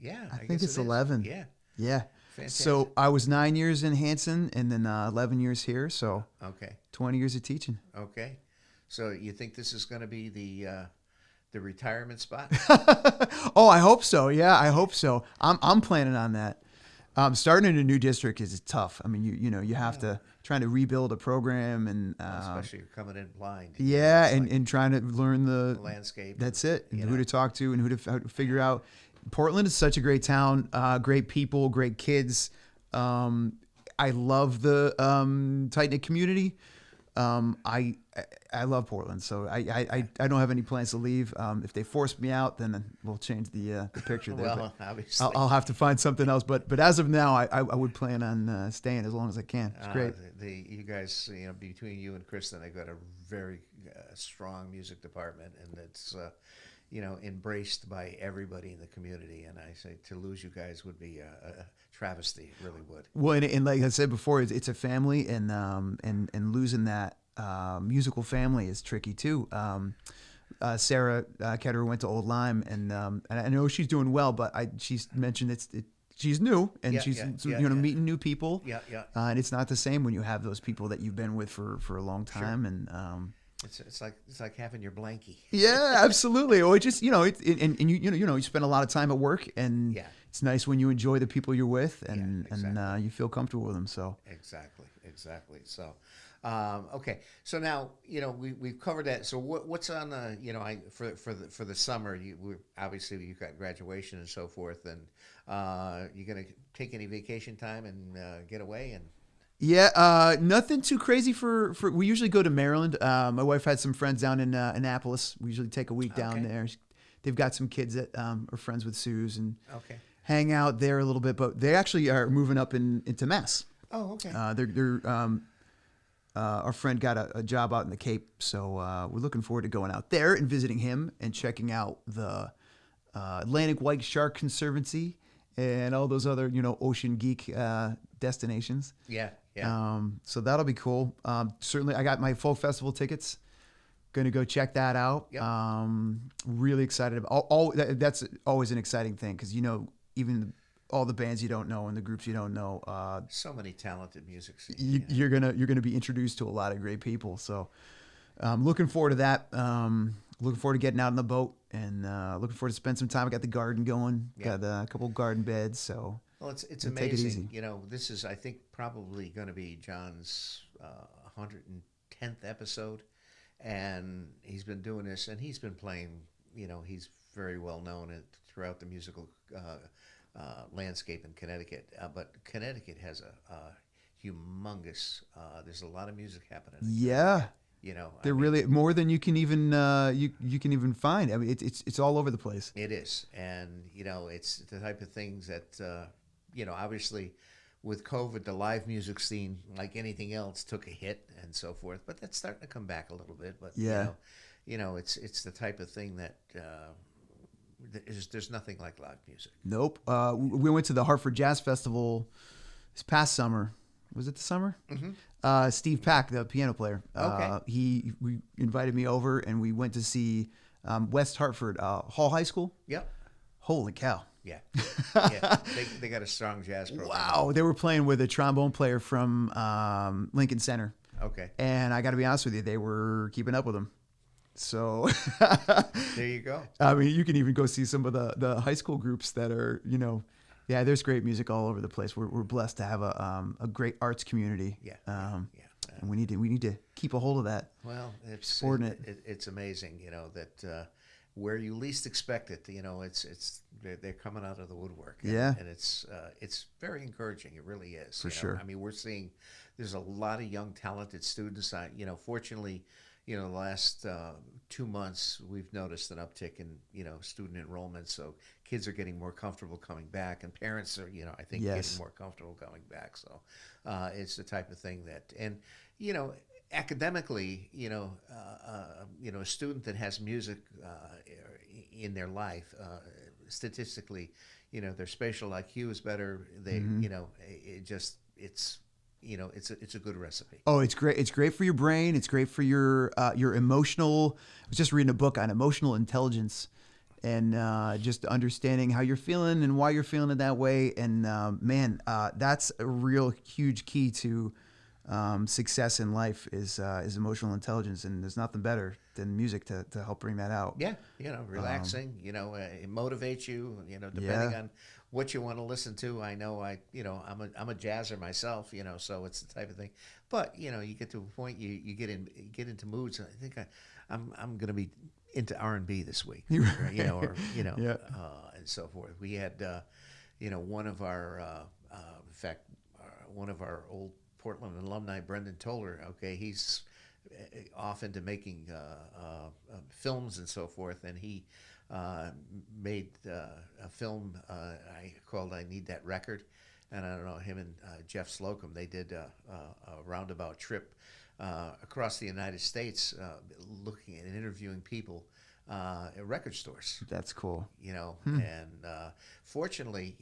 Yeah, I think guess it's it is. 11. Yeah. Yeah. Fantastic. So I was 9 years in Hanson and then 11 years here. So Okay. 20 years of teaching. Okay. So you think this is going to be the retirement spot? Oh, I hope so. Yeah, I hope so. I'm planning on that. Starting in a new district is tough. I mean, you have to trying to rebuild a program and Especially you're coming in blind. yeah, It's like and trying to learn the landscape. That's it. And you who know. to talk to and how to figure out. Portland is such a great town. Great people, great kids. I love the tight knit community. I love Portland, so I don't have any plans to leave. If they force me out, then we'll change the picture there. Well, But obviously. I'll have to find something else. But as of now, I would plan on staying as long as I can. It's great. You guys, between you and Kristen, they've got a very strong music department, and it's embraced by everybody in the community. And I say to lose you guys would be a travesty. It really would. Well, and like I said before, it's a family, and losing that musical family is tricky too. Sarah Ketterer went to Old Lyme, and I know she's doing well, but she's mentioned she's new, and she's meeting new people. Yeah, yeah. And it's not the same when you have those people that you've been with for a long time, Sure. and It's like having your blankie. yeah, absolutely. Or just you spend a lot of time at work, and Yeah. it's nice when you enjoy the people you're with, Yeah, and exactly. you feel comfortable with them. So Exactly. So, okay. So now we've covered that. So what's on the for the summer? Obviously you've got graduation and so forth, and you gonna take any vacation time and get away and. yeah, nothing too crazy for. We usually go to Maryland. My wife had some friends down in Annapolis. We usually take a week down Okay. there. They've got some kids that are friends with Sue's and Okay. hang out there a little bit. But they actually are moving up into Mass. Oh, okay. Our friend got a job out in the Cape, so we're looking forward to going out there and visiting him and checking out the Atlantic White Shark Conservancy and all those other ocean geek destinations. Yeah. Yeah. So that'll be cool. Certainly, I got my folk festival tickets. Going to go check that out. Yep. Really excited about that's always an exciting thing because even all the bands you don't know and the groups you don't know. So many talented music scenes. You're gonna be introduced to a lot of great people. So looking forward to that. Looking forward to getting out on the boat and looking forward to spend some time. I got the garden going. Yeah. Got a couple garden beds. So Well, it's we'll take it amazing. easy. This is I think probably going to be John's 110th episode, and he's been doing this, and he's been playing. He's very well known throughout the musical landscape in Connecticut. But Connecticut has a humongous. There's a lot of music happening. Yeah. They're really more than you can even you can even find. I mean, it's all over the place. It is, and it's the type of things that obviously with COVID, the live music scene, like anything else, took a hit and so forth. But that's starting to come back a little bit. But Yeah. it's the type of thing that there's nothing like live music. Nope. We went to the Hartford Jazz Festival this past summer. Was it the summer? Mm-hmm. Steve Pack, the piano player. Okay. We invited me over, and we went to see West Hartford Hall High School. Yep. Holy cow! Yeah. Yeah. They got a strong jazz program. Wow, they were playing with a trombone player from Lincoln Center, Okay. and I got to be honest with you, they were keeping up with him. So There you go. I mean, you can even go see some of the high school groups that are, yeah, there's great music all over the place. We're blessed to have a great arts community. Yeah. Yeah. Yeah. And we need to keep a hold of that. Well, it's Supporting it. it's amazing, that where you least expect it, they're coming out of the woodwork. And it's very encouraging. It really is. For sure. I mean, we're seeing there's a lot of young talented students. Fortunately, the last 2 months we've noticed an uptick in student enrollment. So kids are getting more comfortable coming back, and parents are I think Yes. getting more comfortable coming back. So it's the type of thing that academically, a student that has music in their life, statistically, their spatial IQ is better. They, it's a good recipe. Oh, it's great. It's great for your brain. It's great for your emotional. I was just reading a book on emotional intelligence and just understanding how you're feeling and why you're feeling it that way. And man, that's a real huge key to success in life is emotional intelligence. And there's nothing better than music to help bring that out. Yeah, relaxing. It motivates you. Depending Yeah. on what you want to listen to. I know I'm a jazzer myself, so it's the type of thing. But you get to a point you get into moods. And I think I'm going to be into R&B this week, Yeah. and so forth. We had one of our in fact one of our old Portland alumni, Brendan Toller. Okay, he's off into making films and so forth, and he made a film called "I Need That Record," and I don't know, him and Jeff Slocum, they did a roundabout trip across the United States, looking and interviewing people at record stores. That's cool. And fortunately,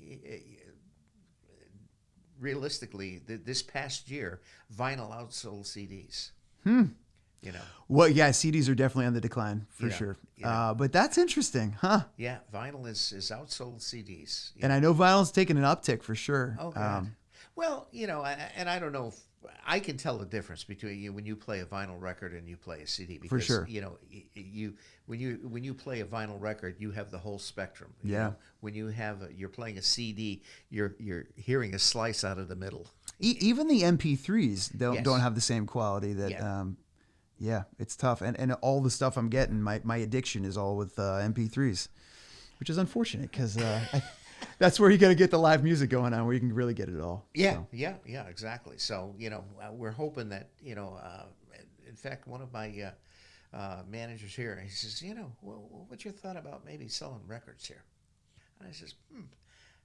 realistically, this past year, vinyl outsold CDs. Well, yeah, CDs are definitely on the decline for sure. But that's interesting, huh? Yeah, vinyl is outsold CDs. And I know vinyl's taken an uptick for sure. Oh, God. Well, and I don't know if I can tell the difference between when you play a vinyl record and you play a CD. Because, for sure. When you play a vinyl record, you have the whole spectrum. Yeah. When you're playing a CD, you're hearing a slice out of the middle. Even the MP3s Yes. don't have the same quality that. Yeah. It's tough, and all the stuff I'm getting, my addiction is all with MP3s, which is unfortunate because that's where you got to get the live music going on, where you can really get it all. Yeah, So. yeah, exactly. So we're hoping that in fact, one of my managers here, he says, what's your thought about maybe selling records here? And I says,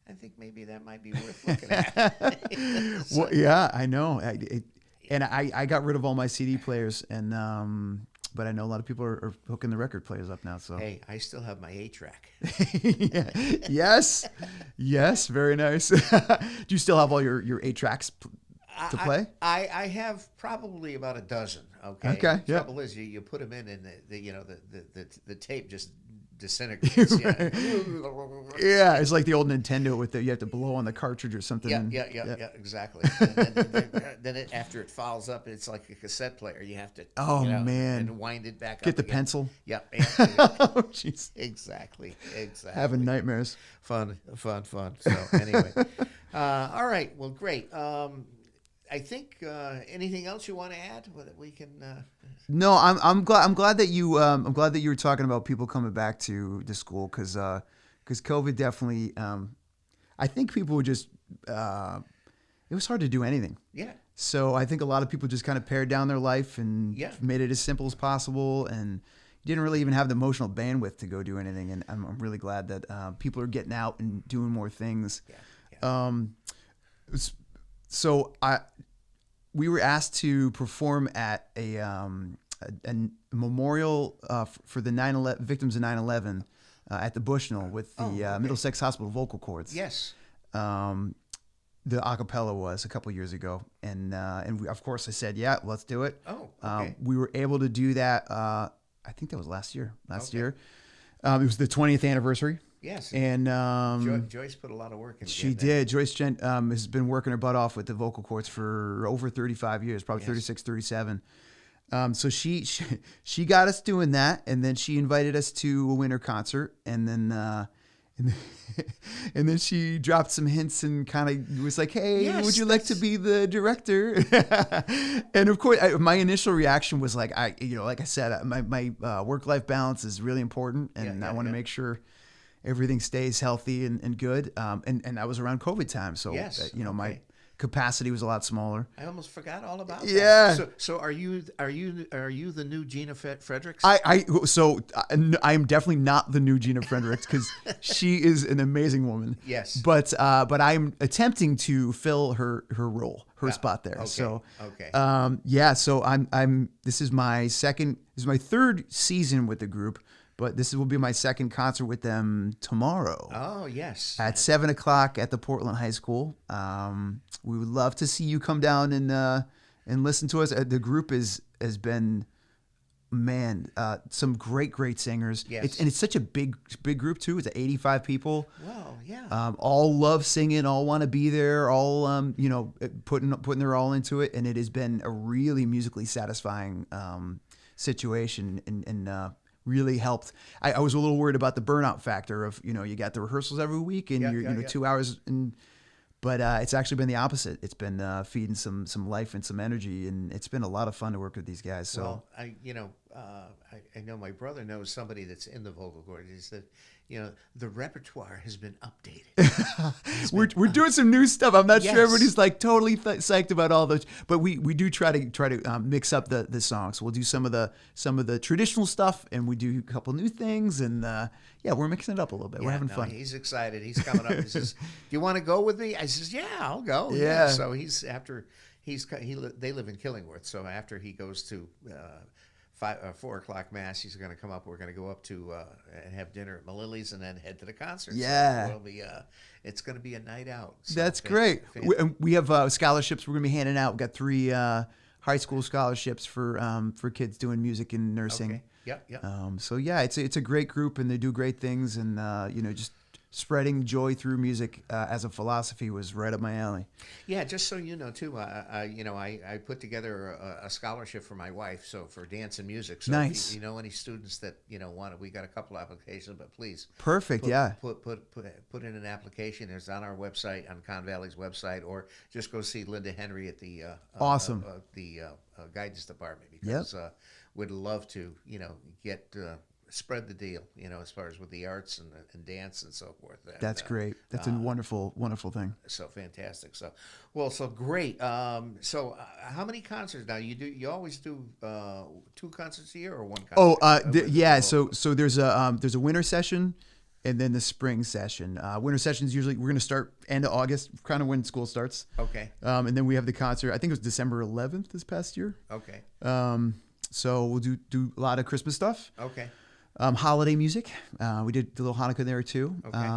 I think maybe that might be worth looking at. Well, yeah, I know. And I got rid of all my CD players, and but I know a lot of people are hooking the record players up now. So hey, I still have my 8-track. Yeah. Yes, very nice. Do you still have all your 8-tracks to play? I have probably about a dozen. Okay. Okay. The trouble is, you put them in, and the tape just disintegrates. Yeah, it's like the old Nintendo with you have to blow on the cartridge or something. Yeah, exactly. And then after it fouls up, it's like a cassette player. You have to man, and wind it back up. Get the again. pencil. Yep. Oh, jeez. Exactly. Having nightmares. Fun. So anyway, all right. Well, great. I think anything else you want to add that we can. No, I'm glad that you were talking about people coming back to school because COVID definitely I think people were just it was hard to do anything. Yeah. So I think a lot of people just kind of pared down their life and made it as simple as possible, and didn't really even have the emotional bandwidth to go do anything. And I'm really glad that people are getting out and doing more things. Yeah. So we were asked to perform at a memorial for the 9/11 victims of 9/11 at the Bushnell with the Middlesex Hospital vocal cords. Yes. The acapella was a couple years ago, and of course I said, yeah, let's do it. Oh, okay. We were able to do that. I think that was last year. It was the 20th anniversary. Yes. And Joyce put a lot of work into it. She did. Joyce Gent has been working her butt off with the vocal cords for over 35 years, probably 36, 37. So she got us doing that, and then she invited us to a winter concert, and then and then she dropped some hints and kind of was like, "Hey, would you like to be the director?" And of course, my initial reaction was like, like I said, my work-life balance is really important, and I want to make sure everything stays healthy and good. And that was around COVID time, so my capacity was a lot smaller. I almost forgot all about that. Yeah. So are you the new Gina Fredericks? I'm definitely not the new Gina Fredericks because she is an amazing woman. Yes. But I'm attempting to fill her role, her spot there. Okay. So okay. So this is my third season with the group. But this will be my second concert with them tomorrow. Oh, yes. At 7:00 at the Portland High School. We would love to see you come down and listen to us. The group has been, some great singers. Yes. It's such a big group too. It's 85 people. Wow, yeah. All love singing, all want to be there, all putting their all into it, and it has been a really musically satisfying situation. And really helped. I was a little worried about the burnout factor of, you got the rehearsals every week and you're 2 hours but it's actually been the opposite. It's been feeding some life and some energy, and it's been a lot of fun to work with these guys. So, well, I know my brother knows somebody that's in the vocal cords. He said, the repertoire has been updated. we're doing some new stuff. I'm not Yes. sure everybody's like totally psyched about all those, but we do try to mix up the songs. We'll do some of the traditional stuff, and we do a couple new things, and we're mixing it up a little bit. We're having fun. He's excited. He's coming up. He says, "Do you want to go with me?" I says, "Yeah, I'll go." Yeah. So they live in Killingworth. So after he goes to 4 o'clock mass, he's going to come up. We're going to go up to and have dinner at Malili's and then head to the concert. Yeah. So it'll be it's going to be a night out. So That's great. We have scholarships we're going to be handing out. We've got 3 high school scholarships for kids doing music and nursing. Okay. Yep. So yeah, it's a great group, and they do great things, and just spreading joy through music as a philosophy was right up my alley. Yeah, just so you know too, I put together a scholarship for my wife, so for dance and music. So Nice. If you know any students that want it, we got a couple applications, but please Perfect. put in an application. It's on our website, on Con Valley's website, or just go see Linda Henry at the Awesome. The guidance department, because would love to get. Spread the deal, as far as with the arts and dance and so forth. And, That's great. That's a wonderful thing. So fantastic. So great. So how many concerts now? You always do 2 concerts a year or 1 concert? So there's a winter session and then the spring session. Winter session is usually, we're going to start end of August, kind of when school starts. Okay. And then we have the concert. I think it was December 11th this past year. Okay. So we'll do a lot of Christmas stuff. Okay. Holiday music. We did a little Hanukkah there too. Okay.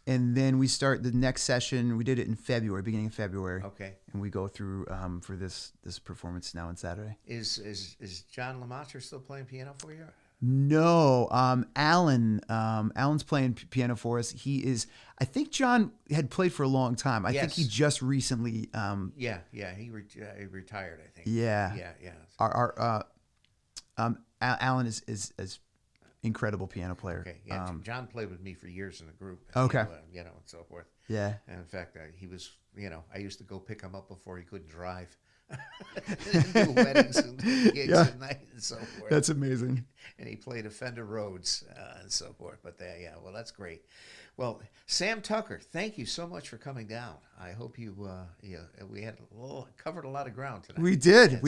And then we start the next session. We did it in February, beginning of February. Okay. And we go through for this performance now on Saturday. Is John Lamottre still playing piano for you? No, Alan's playing piano for us. I think John had played for a long time. I think he just recently. He retired, I think. Yeah. Alan is incredible piano player. Okay, yeah. John played with me for years in the group. Okay. And so forth. Yeah. And in fact, he was, I used to go pick him up before he couldn't drive. And do weddings and gigs at night and so forth. That's amazing. And he played Fender Rhodes and so forth. But well, that's great. Well, Sam Tucker, thank you so much for coming down. I hope we had covered a lot of ground tonight. We did.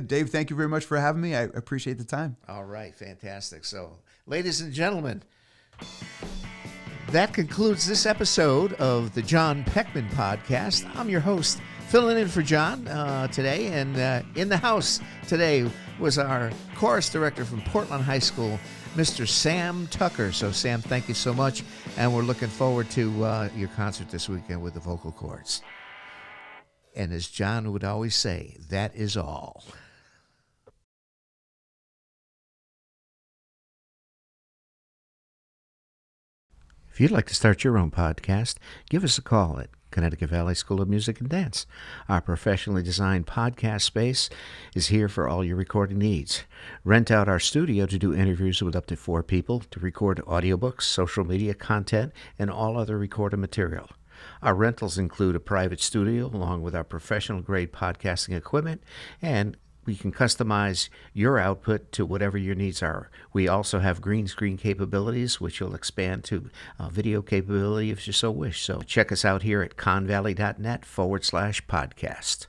Dave, thank you very much for having me. I appreciate the time. All right, fantastic. So, ladies and gentlemen, that concludes this episode of the John Peckman Podcast. I'm your host, filling in for John today, and in the house today was our chorus director from Portland High School, Mr. Sam Tucker. So, Sam, thank you so much, and we're looking forward to your concert this weekend with the vocal cords. And as John would always say, that is all. If you'd like to start your own podcast, give us a call at Connecticut Valley School of Music and Dance. Our professionally designed podcast space is here for all your recording needs. Rent out our studio to do interviews with up to 4 people, to record audiobooks, social media content, and all other recorded material. Our rentals include a private studio along with our professional-grade podcasting equipment, and we can customize your output to whatever your needs are. We also have green screen capabilities, which will expand to video capability if you so wish. So check us out here at convalley.net/podcast.